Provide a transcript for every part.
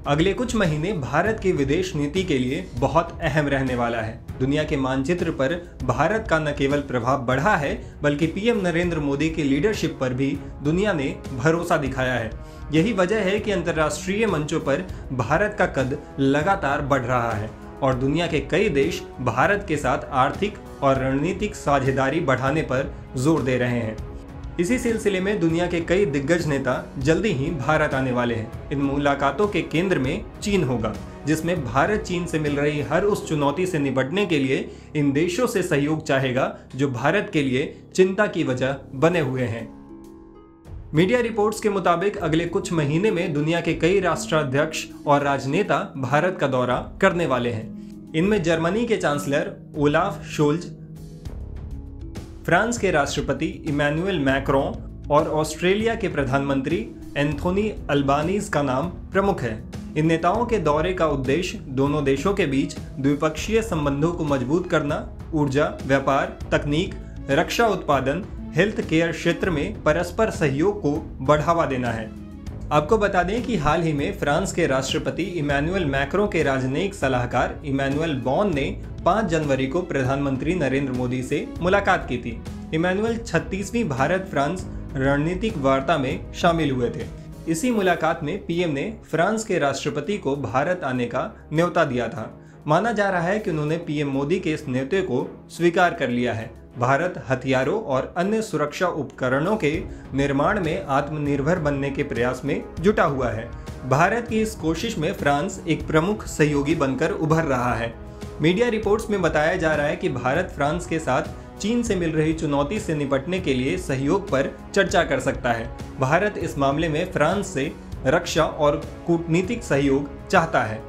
अगले कुछ महीने भारत की विदेश नीति के लिए बहुत अहम रहने वाला है। दुनिया के मानचित्र पर भारत का न केवल प्रभाव बढ़ा है, बल्कि पीएम नरेंद्र मोदी की लीडरशिप पर भी दुनिया ने भरोसा दिखाया है। यही वजह है कि अंतर्राष्ट्रीय मंचों पर भारत का कद लगातार बढ़ रहा है और दुनिया के कई देश भारत के साथ आर्थिक और रणनीतिक साझेदारी बढ़ाने पर जोर दे रहे हैं। इसी सिलसिले में दुनिया के कई दिग्गज नेता जल्दी ही भारत आने वाले हैं। इन मुलाकातों के केंद्र में चीन होगा, जिसमें भारत चीन से मिल रही हर उस चुनौती से निपटने के लिए इन देशों से सहयोग चाहेगा जो भारत के लिए चिंता की वजह बने हुए हैं। मीडिया रिपोर्ट्स के मुताबिक अगले कुछ महीने में दुनिया के कई राष्ट्राध्यक्ष और राजनेता भारत का दौरा करने वाले हैं। इनमें जर्मनी के चांसलर ओलाफ शोल्ज, फ्रांस के राष्ट्रपति इमैनुअल मैक्रों और ऑस्ट्रेलिया के प्रधानमंत्री एंथोनी अल्बानीज का नाम प्रमुख है। इन नेताओं के दौरे का उद्देश्य दोनों देशों के बीच द्विपक्षीय संबंधों को मजबूत करना, ऊर्जा, व्यापार, तकनीक, रक्षा उत्पादन, हेल्थ केयर क्षेत्र में परस्पर सहयोग को बढ़ावा देना है। आपको बता दें कि हाल ही में फ्रांस के राष्ट्रपति इमैनुअल मैक्रों के राजनयिक सलाहकार इमैनुअल बॉन ने 5 जनवरी को प्रधानमंत्री नरेंद्र मोदी से मुलाकात की थी। इमैनुअल 36वीं भारत फ्रांस रणनीतिक वार्ता में शामिल हुए थे। इसी मुलाकात में पीएम ने फ्रांस के राष्ट्रपति को भारत आने का न्योता दिया था। माना जा रहा है कि उन्होंने पीएम मोदी के इस न्योते को स्वीकार कर लिया है। भारत हथियारों और अन्य सुरक्षा उपकरणों के निर्माण में आत्मनिर्भर बनने के प्रयास में जुटा हुआ है। भारत की इस कोशिश में फ्रांस एक प्रमुख सहयोगी बनकर उभर रहा है। मीडिया रिपोर्ट्स में बताया जा रहा है कि भारत फ्रांस के साथ चीन से मिल रही चुनौती से निपटने के लिए सहयोग पर चर्चा कर सकता है। भारत इस मामले में फ्रांस से रक्षा और कूटनीतिक सहयोग चाहता है।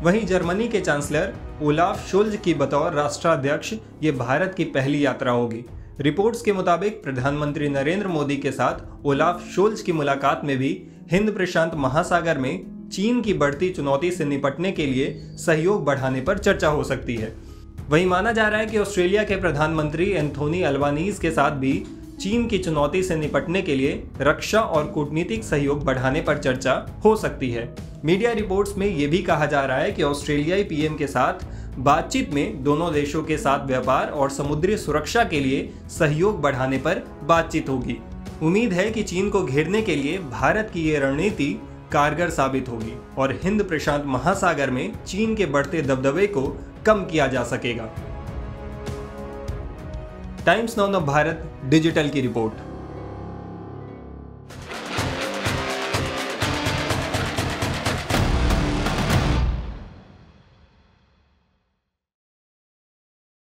वहीं जर्मनी के चांसलर ओलाफ शोल्ज की बतौर राष्ट्राध्यक्ष ये भारत की पहली यात्रा होगी। रिपोर्ट्स के मुताबिक प्रधानमंत्री नरेंद्र मोदी के साथ ओलाफ शोल्ज की मुलाकात में भी हिंद प्रशांत महासागर में चीन की बढ़ती चुनौती से निपटने के लिए सहयोग बढ़ाने पर चर्चा हो सकती है। वहीं माना जा रहा है कि ऑस्ट्रेलिया के प्रधानमंत्री एंथोनी अल्बानीज के साथ भी चीन की चुनौती से निपटने के लिए रक्षा और कूटनीतिक सहयोग बढ़ाने पर चर्चा हो सकती है। मीडिया रिपोर्ट्स में यह भी कहा जा रहा है कि ऑस्ट्रेलियाई पीएम के साथ बातचीत में दोनों देशों के साथ व्यापार और समुद्री सुरक्षा के लिए सहयोग बढ़ाने पर बातचीत होगी। उम्मीद है कि चीन को घेरने के लिए भारत की ये रणनीति कारगर साबित होगी और हिंद प्रशांत महासागर में चीन के बढ़ते दबदबे को कम किया जा सकेगा। टाइम्स नाउ भारत डिजिटल की रिपोर्ट।